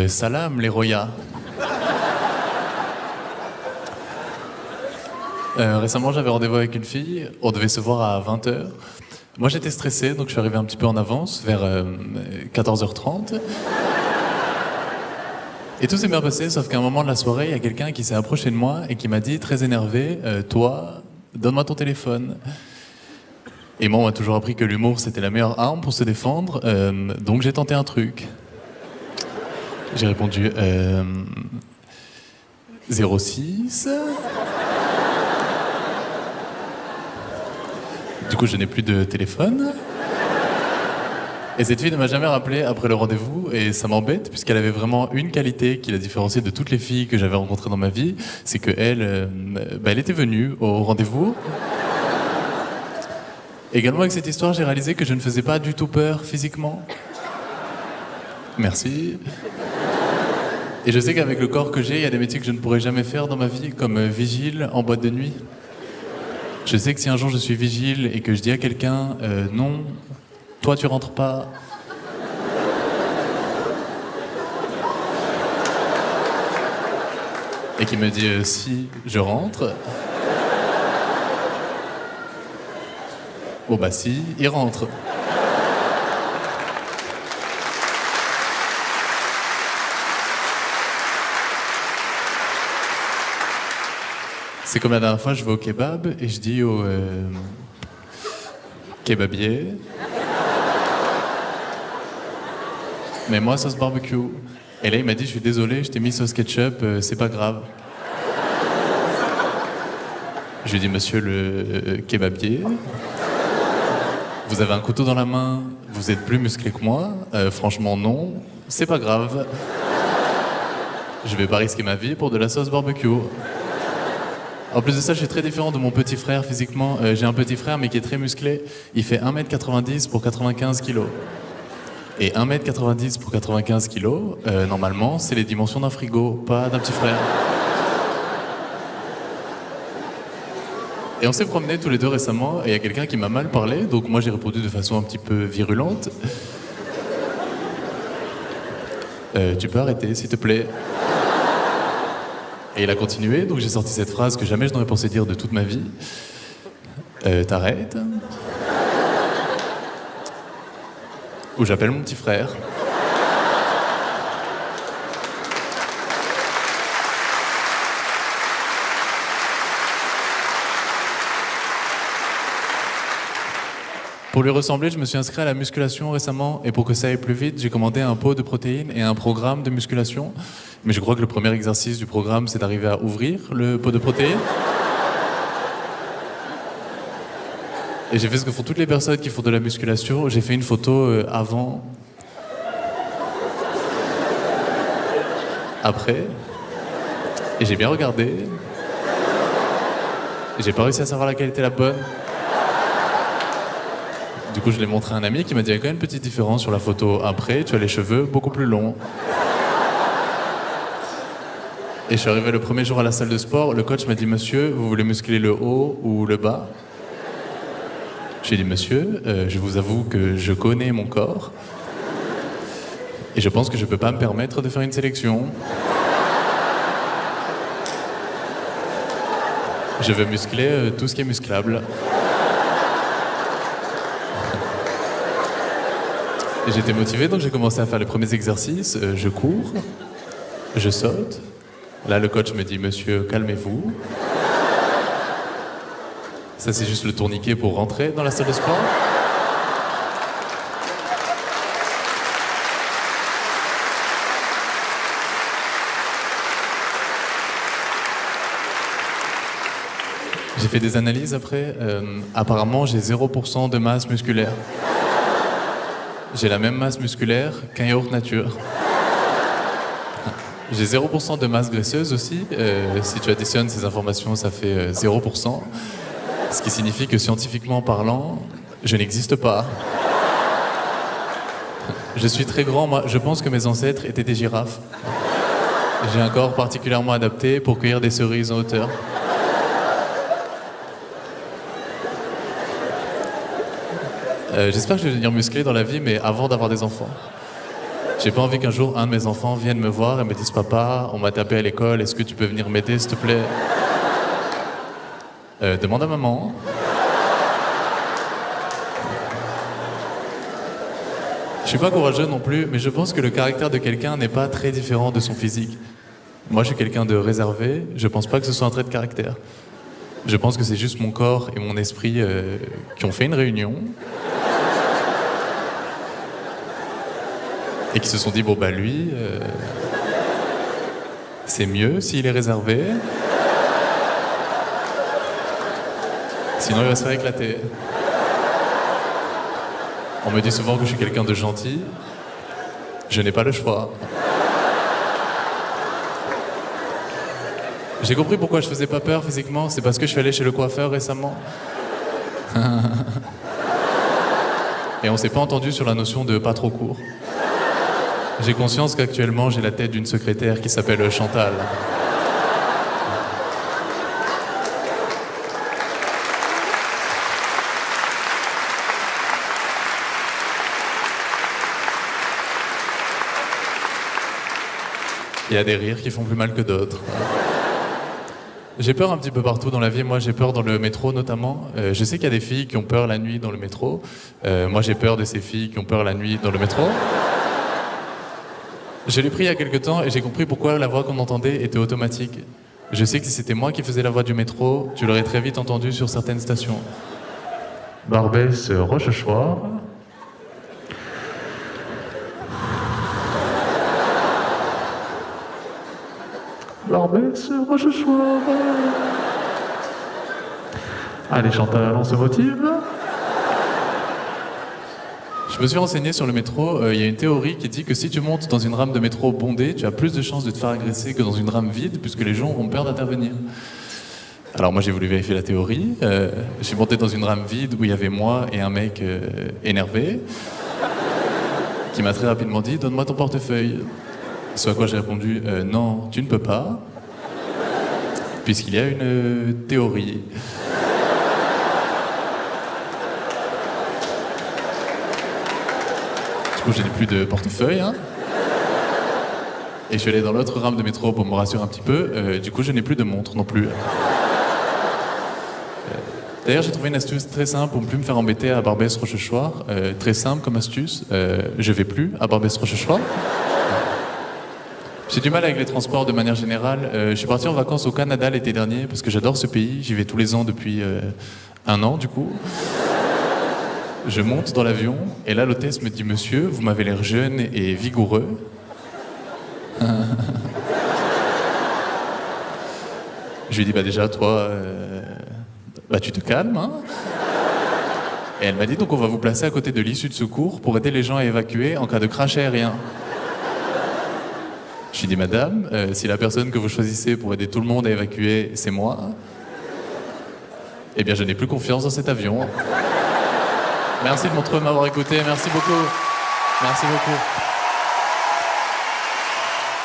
Salam, les Roya. Récemment, j'avais rendez-vous avec une fille. On devait se voir à 20h. Moi, j'étais stressé, donc je suis arrivé un petit peu en avance, vers 14h30. Et tout s'est bien passé, sauf qu'à un moment de la soirée, il y a quelqu'un qui s'est approché de moi et qui m'a dit, très énervé, toi, donne-moi ton téléphone. Et moi, on m'a toujours appris que l'humour, c'était la meilleure arme pour se défendre, donc j'ai tenté un truc. J'ai répondu 06. Du coup, je n'ai plus de téléphone. Et cette fille ne m'a jamais rappelé après le rendez-vous, et ça m'embête, puisqu'elle avait vraiment une qualité qui la différenciait de toutes les filles que j'avais rencontrées dans ma vie, c'est qu'elle elle était venue au rendez-vous. Également, avec cette histoire, j'ai réalisé que je ne faisais pas du tout peur physiquement. Merci. Et je sais qu'avec le corps que j'ai, il y a des métiers que je ne pourrais jamais faire dans ma vie, comme vigile en boîte de nuit. Je sais que si un jour je suis vigile et que je dis à quelqu'un non, toi tu rentres pas. Et qui me dit si je rentre. Bon bah si, il rentre. C'est comme la dernière fois, je vais au kebab et je dis au kebabier, mais moi sauce barbecue. Et là il m'a dit, je suis désolé, je t'ai mis sauce ketchup, c'est pas grave. Je lui ai dit, monsieur le kebabier, vous avez un couteau dans la main, vous êtes plus musclé que moi, franchement non, c'est pas grave. Je vais pas risquer ma vie pour de la sauce barbecue. En plus de ça, je suis très différent de mon petit frère physiquement. J'ai un petit frère, mais qui est très musclé. Il fait 1m90 pour 95 kg. Et 1m90 pour 95 kg, normalement, c'est les dimensions d'un frigo, pas d'un petit frère. Et on s'est promenés tous les deux récemment, et il y a quelqu'un qui m'a mal parlé, donc moi j'ai répondu de façon un petit peu virulente. Tu peux arrêter, s'il te plaît. Et il a continué, donc j'ai sorti cette phrase que jamais je n'aurais pensé dire de toute ma vie. T'arrêtes. Ou j'appelle mon petit frère. Pour lui ressembler, je me suis inscrit à la musculation récemment, et pour que ça aille plus vite, j'ai commandé un pot de protéines et un programme de musculation. Mais je crois que le premier exercice du programme, c'est d'arriver à ouvrir le pot de protéines. Et j'ai fait ce que font toutes les personnes qui font de la musculation. J'ai fait une photo avant, après, et j'ai bien regardé. Et j'ai pas réussi à savoir laquelle était la bonne. Du coup, je l'ai montré à un ami qui m'a dit, il y a quand même une petite différence sur la photo après, tu as les cheveux beaucoup plus longs. Et je suis arrivé le premier jour à la salle de sport, le coach m'a dit, monsieur, vous voulez muscler le haut ou le bas? J'ai dit, monsieur, je vous avoue que je connais mon corps, et je pense que je peux pas me permettre de faire une sélection. Je veux muscler tout ce qui est musclable. Et j'étais motivé, donc j'ai commencé à faire les premiers exercices. Je cours, je saute. Là, le coach me dit, monsieur, calmez-vous. Ça, c'est juste le tourniquet pour rentrer dans la salle de sport. J'ai fait des analyses après. Apparemment, j'ai 0% de masse musculaire. J'ai la même masse musculaire qu'un yaourt nature. J'ai 0% de masse graisseuse aussi. Si tu additionnes ces informations, ça fait 0%. Ce qui signifie que scientifiquement parlant, je n'existe pas. Je suis très grand, moi. Je pense que mes ancêtres étaient des girafes. J'ai un corps particulièrement adapté pour cueillir des cerises en hauteur. J'espère que je vais devenir musclé dans la vie, mais avant d'avoir des enfants. J'ai pas envie qu'un jour un de mes enfants vienne me voir et me dise papa, on m'a tapé à l'école, est-ce que tu peux venir m'aider s'il te plaît? Demande à maman. Je suis pas courageux non plus, mais je pense que le caractère de quelqu'un n'est pas très différent de son physique. Moi, je suis quelqu'un de réservé, je pense pas que ce soit un trait de caractère. Je pense que c'est juste mon corps et mon esprit qui ont fait une réunion et qui se sont dit, bon bah lui, c'est mieux s'il est réservé, sinon il va se faire éclater. On me dit souvent que je suis quelqu'un de gentil. Je n'ai pas le choix. J'ai compris pourquoi je faisais pas peur physiquement. C'est parce que je suis allé chez le coiffeur récemment. Et on s'est pas entendu sur la notion de pas trop court. J'ai conscience qu'actuellement j'ai la tête d'une secrétaire qui s'appelle Chantal. Il y a des rires qui font plus mal que d'autres. J'ai peur un petit peu partout dans la vie. Moi, j'ai peur dans le métro, notamment. Je sais qu'il y a des filles qui ont peur la nuit dans le métro. Moi, j'ai peur de ces filles qui ont peur la nuit dans le métro. Je l'ai pris il y a quelques temps et j'ai compris pourquoi la voix qu'on entendait était automatique. Je sais que si c'était moi qui faisais la voix du métro, tu l'aurais très vite entendu sur certaines stations. Barbès, Rochechouart. Barbès, Rochechouart. Allez Chantal, on se motive. Je me suis renseigné sur le métro, il y a une théorie qui dit que si tu montes dans une rame de métro bondée, tu as plus de chances de te faire agresser que dans une rame vide, puisque les gens auront peur d'intervenir. Alors moi j'ai voulu vérifier la théorie, je suis monté dans une rame vide où il y avait moi et un mec énervé, qui m'a très rapidement dit « Donne-moi ton portefeuille ». Ce à quoi j'ai répondu « Non, tu ne peux pas, puisqu'il y a une théorie ». Je n'ai plus de portefeuille, hein. Et je suis allé dans l'autre rame de métro pour me rassurer un petit peu. Du coup, je n'ai plus de montre non plus. D'ailleurs, j'ai trouvé une astuce très simple pour ne plus me faire embêter à Barbès-Rochechouart. Très simple comme astuce. Je vais plus à Barbès-Rochechouart. J'ai du mal avec les transports de manière générale. Je suis parti en vacances au Canada l'été dernier parce que j'adore ce pays. J'y vais tous les ans depuis 1 an, du coup. Je monte dans l'avion, et là l'hôtesse me dit « Monsieur, vous m'avez l'air jeune et vigoureux. » Je lui dis « Bah déjà, toi, tu te calmes, hein ?» Et elle m'a dit « Donc on va vous placer à côté de l'issue de secours pour aider les gens à évacuer en cas de crash aérien. » Je lui dis « Madame, si la personne que vous choisissez pour aider tout le monde à évacuer, c'est moi, eh bien je n'ai plus confiance dans cet avion. » Merci de m'avoir écouté, merci beaucoup. Merci beaucoup.